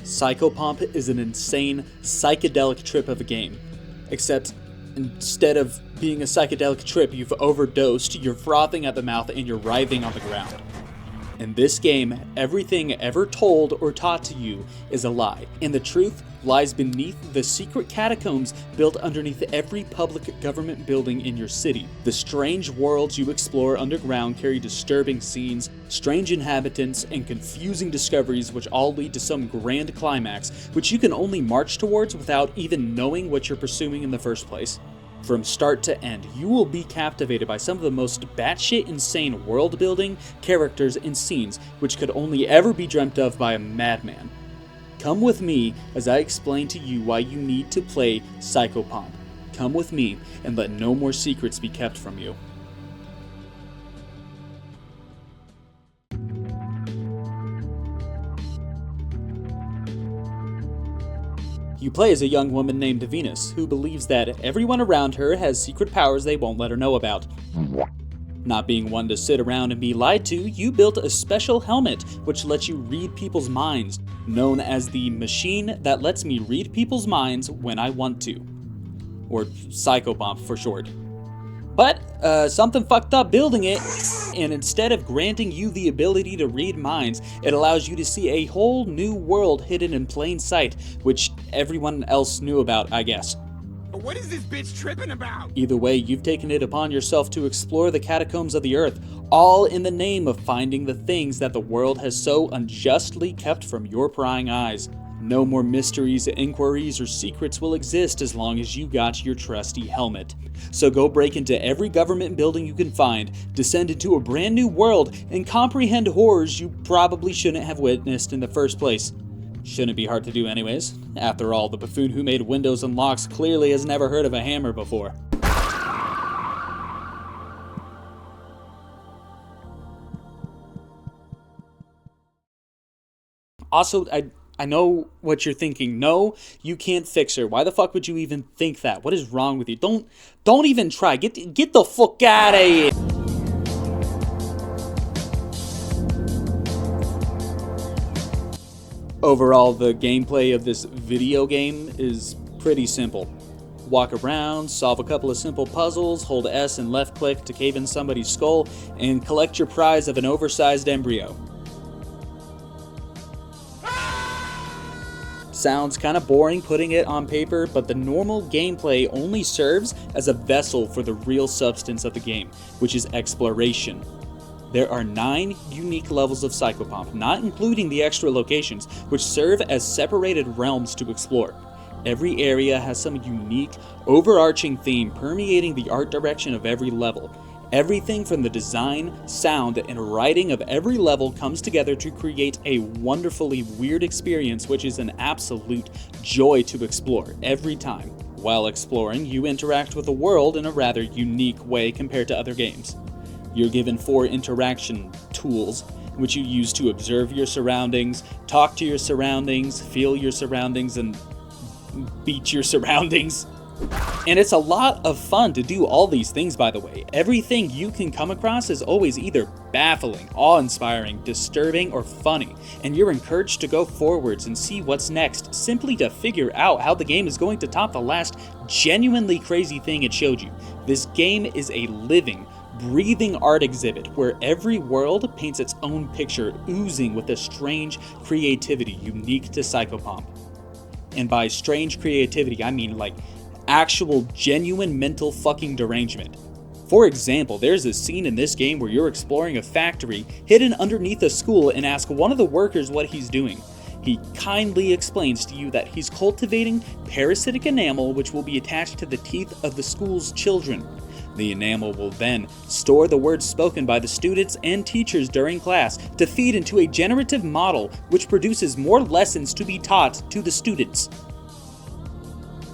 Psychopomp is an insane, psychedelic trip of a game. Except, instead of being a psychedelic trip, you've overdosed, you're frothing at the mouth, and you're writhing on the ground. In this game, everything ever told or taught to you is a lie, and the truth lies beneath the secret catacombs built underneath every public government building in your city. The strange worlds you explore underground carry disturbing scenes, strange inhabitants, and confusing discoveries which all lead to some grand climax which you can only march towards without even knowing what you're pursuing in the first place. From start to end, you will be captivated by some of the most batshit insane world building, characters, and scenes which could only ever be dreamt of by a madman. Come with me as I explain to you why you need to play Psychopomp. Come with me and let no more secrets be kept from you. You play as a young woman named Venus, who believes that everyone around her has secret powers they won't let her know about. Not being one to sit around and be lied to, you built a special helmet which lets you read people's minds, known as the machine that lets me read people's minds when I want to. Or Psychopomp for short. But, something fucked up building it, and instead of granting you the ability to read minds, it allows you to see a whole new world hidden in plain sight, which everyone else knew about, I guess. But what is this bitch tripping about? Either way, you've taken it upon yourself to explore the catacombs of the earth, all in the name of finding the things that the world has so unjustly kept from your prying eyes. No more mysteries, inquiries, or secrets will exist as long as you got your trusty helmet. So go break into every government building you can find, descend into a brand new world, and comprehend horrors you probably shouldn't have witnessed in the first place. Shouldn't be hard to do anyways. After all, the buffoon who made windows and locks clearly has never heard of a hammer before. Also, I know what you're thinking. No, you can't fix her. Why the fuck would you even think that? What is wrong with you? Don't even try. Get the fuck out of here. Overall, the gameplay of this video game is pretty simple. Walk around, solve a couple of simple puzzles, hold S and left click to cave in somebody's skull, and collect your prize of an oversized embryo. Sounds kinda boring putting it on paper, but the normal gameplay only serves as a vessel for the real substance of the game, which is exploration. There are 9 unique levels of Psychopomp, not including the extra locations, which serve as separated realms to explore. Every area has some unique, overarching theme permeating the art direction of every level. Everything from the design, sound, and writing of every level comes together to create a wonderfully weird experience which is an absolute joy to explore every time. While exploring, you interact with the world in a rather unique way compared to other games. You're given 4 interaction tools, which you use to observe your surroundings, talk to your surroundings, feel your surroundings, and beat your surroundings. And it's a lot of fun to do all these things, by the way. Everything you can come across is always either baffling, awe-inspiring, disturbing, or funny, and you're encouraged to go forwards and see what's next, simply to figure out how the game is going to top the last genuinely crazy thing it showed you. This game is a living, breathing art exhibit where every world paints its own picture, oozing with a strange creativity unique to Psychopomp. And by strange creativity, I mean like actual genuine mental fucking derangement. For example, there's a scene in this game where you're exploring a factory hidden underneath a school and ask one of the workers what he's doing. He kindly explains to you that he's cultivating parasitic enamel which will be attached to the teeth of the school's children. The enamel will then store the words spoken by the students and teachers during class to feed into a generative model which produces more lessons to be taught to the students.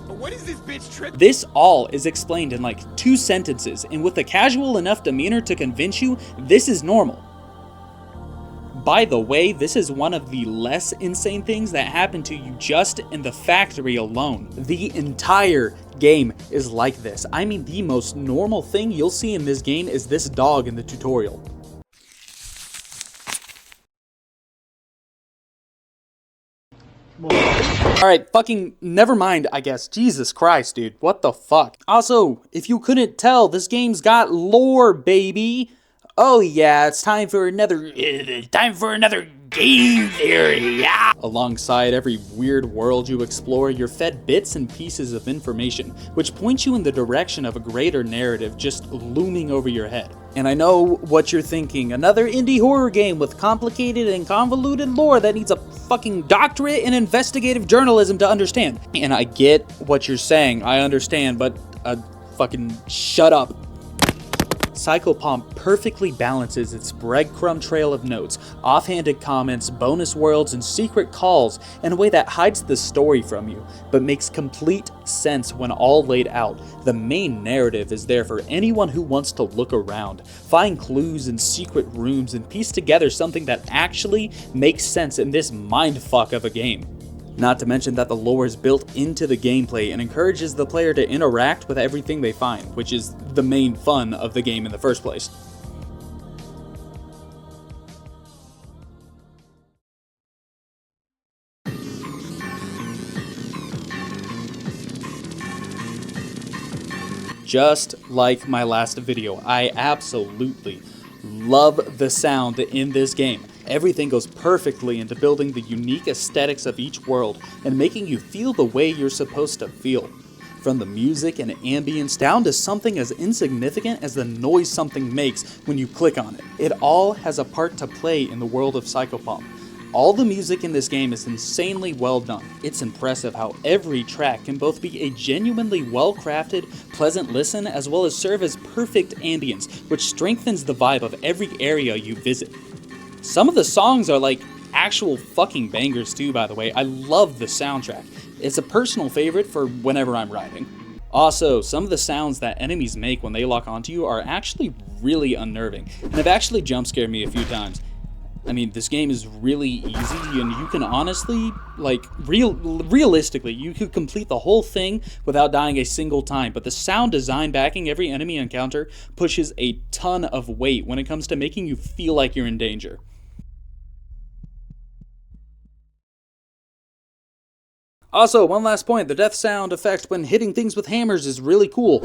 What is this bitch tripping? This all is explained in like 2 sentences, and with a casual enough demeanor to convince you this is normal. By the way, this is one of the less insane things that happen to you just in the factory alone. The entire game is like this. I mean, the most normal thing you'll see in this game is this dog in the tutorial. Alright, fucking never mind, I guess. Jesus Christ, dude. What the fuck? Also, if you couldn't tell, this game's got lore, baby. Oh yeah, it's time for another game theory, yeah! Alongside every weird world you explore, you're fed bits and pieces of information, which point you in the direction of a greater narrative just looming over your head. And I know what you're thinking, another indie horror game with complicated and convoluted lore that needs a fucking doctorate in investigative journalism to understand. And I get what you're saying, I understand, but fucking shut up. Psychopomp perfectly balances its breadcrumb trail of notes, offhanded comments, bonus worlds, and secret calls in a way that hides the story from you, but makes complete sense when all laid out. The main narrative is there for anyone who wants to look around, find clues in secret rooms, and piece together something that actually makes sense in this mindfuck of a game. Not to mention that the lore is built into the gameplay and encourages the player to interact with everything they find, which is the main fun of the game in the first place. Just like my last video, I absolutely love the sound in this game. Everything goes perfectly into building the unique aesthetics of each world and making you feel the way you're supposed to feel. From the music and ambience down to something as insignificant as the noise something makes when you click on it. It all has a part to play in the world of Psychopomp. All the music in this game is insanely well done. It's impressive how every track can both be a genuinely well-crafted, pleasant listen as well as serve as perfect ambience, which strengthens the vibe of every area you visit. Some of the songs are like actual fucking bangers too, by the way. I love the soundtrack. It's a personal favorite for whenever I'm riding. Also, some of the sounds that enemies make when they lock onto you are actually really unnerving, and have actually jump scared me a few times. I mean, this game is really easy, and you can honestly, like, realistically, you could complete the whole thing without dying a single time, but the sound design backing every enemy encounter pushes a ton of weight when it comes to making you feel like you're in danger. Also, one last point, the death sound effect when hitting things with hammers is really cool.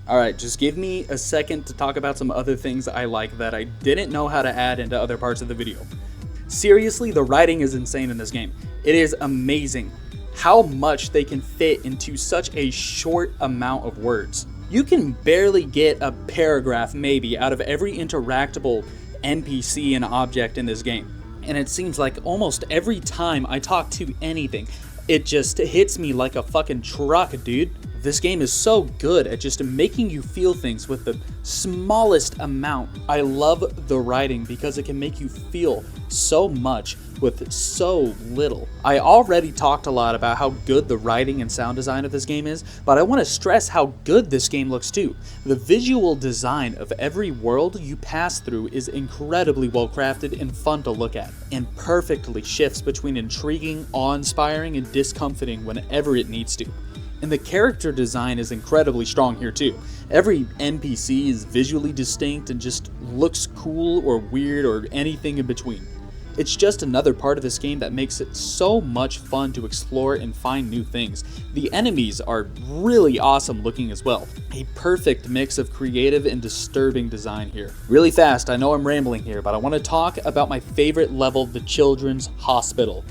Alright, just give me a second to talk about some other things I like that I didn't know how to add into other parts of the video. Seriously, the writing is insane in this game. It is amazing how much they can fit into such a short amount of words. You can barely get a paragraph maybe out of every interactable NPC and object in this game. And it seems like almost every time I talk to anything, it just hits me like a fucking truck, dude. This game is so good at just making you feel things with the smallest amount. I love the writing because it can make you feel so much with so little. I already talked a lot about how good the writing and sound design of this game is, but I want to stress how good this game looks too. The visual design of every world you pass through is incredibly well crafted and fun to look at, and perfectly shifts between intriguing, awe-inspiring, and discomforting whenever it needs to. And the character design is incredibly strong here too. Every NPC is visually distinct and just looks cool or weird or anything in between. It's just another part of this game that makes it so much fun to explore and find new things. The enemies are really awesome looking as well. A perfect mix of creative and disturbing design here. Really fast, I know I'm rambling here, but I want to talk about my favorite level, the Children's Hospital.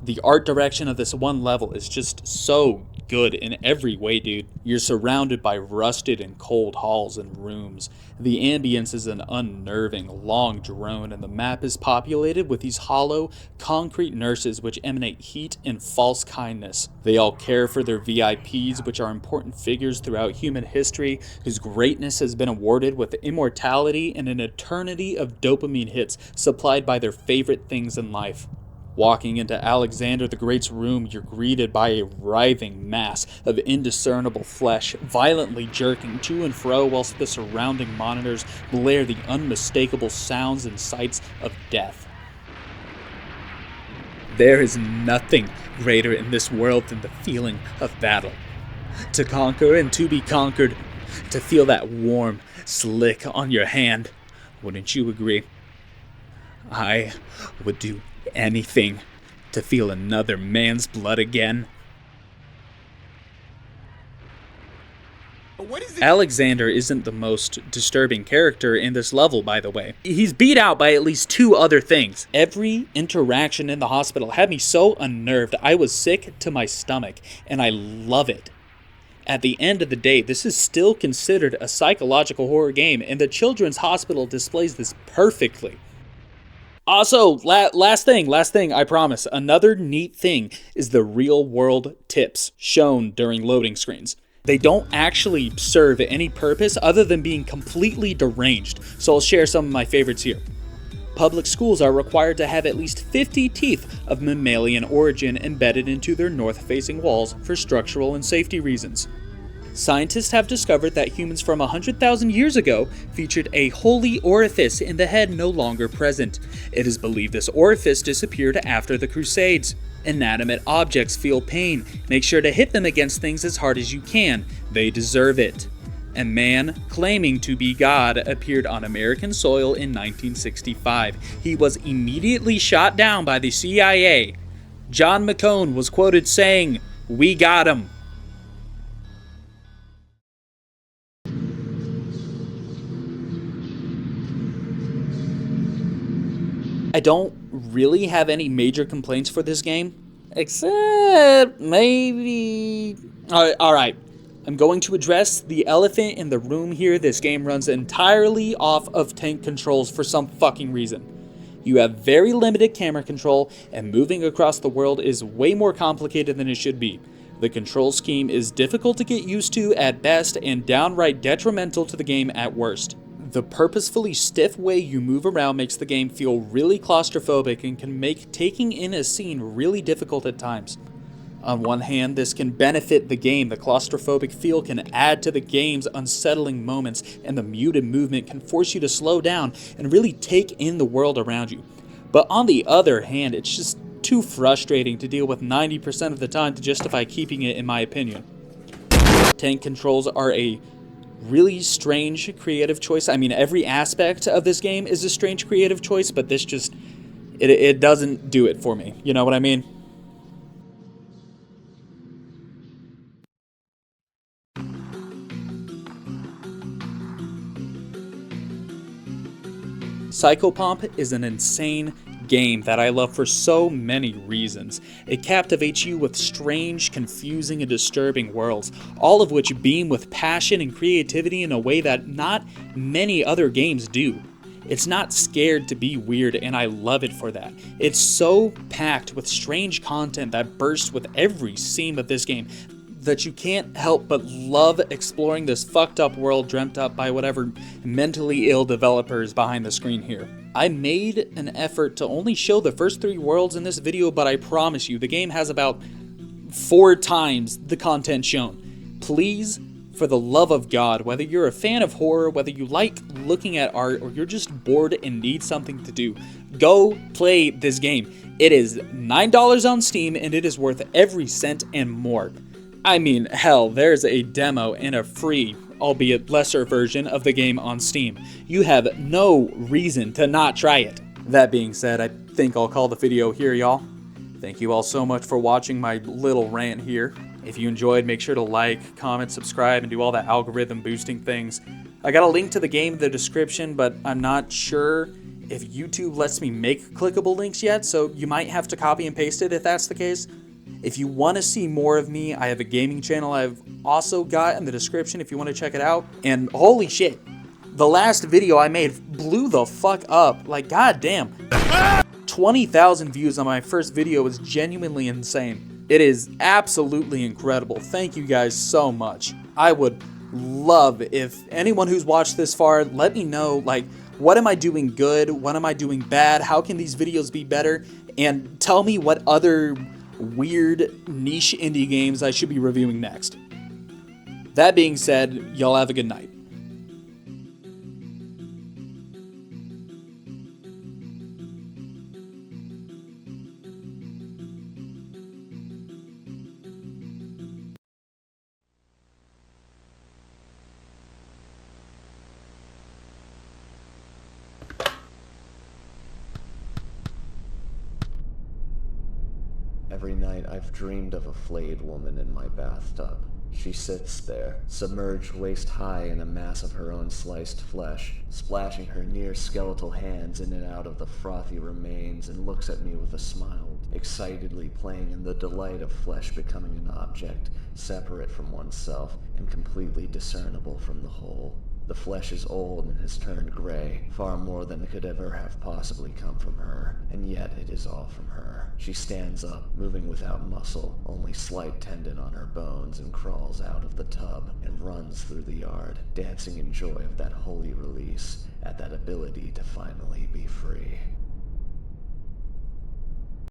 The art direction of this one level is just so good in every way, dude. You're surrounded by rusted and cold halls and rooms. The ambience is an unnerving, long drone, and the map is populated with these hollow, concrete nurses which emanate heat and false kindness. They all care for their VIPs, which are important figures throughout human history, whose greatness has been awarded with immortality and an eternity of dopamine hits supplied by their favorite things in life. Walking into Alexander the Great's room, you're greeted by a writhing mass of indiscernible flesh, violently jerking to and fro whilst the surrounding monitors blare the unmistakable sounds and sights of death. There is nothing greater in this world than the feeling of battle. To conquer and to be conquered, to feel that warm slick on your hand. Wouldn't you agree? I would do anything to feel another man's blood again. Alexander isn't the most disturbing character in this level, by the way. He's beat out by at least 2 other things. Every interaction in the hospital had me so unnerved I was sick to my stomach, and I love it. At the end of the day, this is still considered a psychological horror game, and the Children's Hospital displays this perfectly. Also, last thing, I promise. Another neat thing is the real-world tips shown during loading screens. They don't actually serve any purpose other than being completely deranged, so I'll share some of my favorites here. Public schools are required to have at least 50 teeth of mammalian origin embedded into their north-facing walls for structural and safety reasons. Scientists have discovered that humans from 100,000 years ago featured a holy orifice in the head no longer present. It is believed this orifice disappeared after the Crusades. Inanimate objects feel pain. Make sure to hit them against things as hard as you can. They deserve it. A man claiming to be God appeared on American soil in 1965. He was immediately shot down by the CIA. John McCone was quoted saying, "We got him." I don't really have any major complaints for this game, except maybe... Alright, I'm going to address the elephant in the room here. This game runs entirely off of tank controls for some fucking reason. You have very limited camera control, and moving across the world is way more complicated than it should be. The control scheme is difficult to get used to at best and downright detrimental to the game at worst. The purposefully stiff way you move around makes the game feel really claustrophobic and can make taking in a scene really difficult at times. On one hand, this can benefit the game. The claustrophobic feel can add to the game's unsettling moments, and the muted movement can force you to slow down and really take in the world around you. But on the other hand, it's just too frustrating to deal with 90% of the time to justify keeping it, in my opinion. Tank controls are a really strange creative choice. I mean, every aspect of this game is a strange creative choice, but this just, it doesn't do it for me. You know what I mean? Psychopomp is an insane game that I love for so many reasons. It captivates you with strange, confusing, and disturbing worlds, all of which beam with passion and creativity in a way that not many other games do. It's not scared to be weird, and I love it for that. It's so packed with strange content that bursts with every scene of this game that you can't help but love exploring this fucked up world dreamt up by whatever mentally ill developers behind the screen here. I made an effort to only show the first 3 worlds in this video, but I promise you the game has about 4 times the content shown. Please, for the love of God, whether you're a fan of horror, whether you like looking at art, or you're just bored and need something to do, go play this game. It is $9 on Steam, and it is worth every cent and more. I mean, hell, there's a demo and a free, albeit lesser version of the game on Steam. You have no reason to not try it. That being said, I think I'll call the video here, y'all. Thank you all so much for watching my little rant here. If you enjoyed, make sure to like, comment, subscribe, and do all the algorithm boosting things. I got a link to the game in the description, but I'm not sure if YouTube lets me make clickable links yet, so you might have to copy and paste it if that's the case. If you want to see more of me, I have a gaming channel I've also got in the description if you want to check it out. And holy shit, the last video I made blew the fuck up. Like, goddamn. 20,000 views on my first video was genuinely insane. It is absolutely incredible. Thank you guys so much. I would love if anyone who's watched this far, let me know, like, what am I doing good? What am I doing bad? How can these videos be better? And tell me what other weird niche indie games I should be reviewing next. That being said, y'all have a good night. Every night I've dreamed of a flayed woman in my bathtub. She sits there, submerged waist-high in a mass of her own sliced flesh, splashing her near-skeletal hands in and out of the frothy remains, and looks at me with a smile, excitedly playing in the delight of flesh becoming an object, separate from oneself and completely discernible from the whole. The flesh is old and has turned gray, far more than could ever have possibly come from her, and yet it is all from her. She stands up, moving without muscle, only slight tendon on her bones, and crawls out of the tub and runs through the yard, dancing in joy of that holy release, at that ability to finally be free.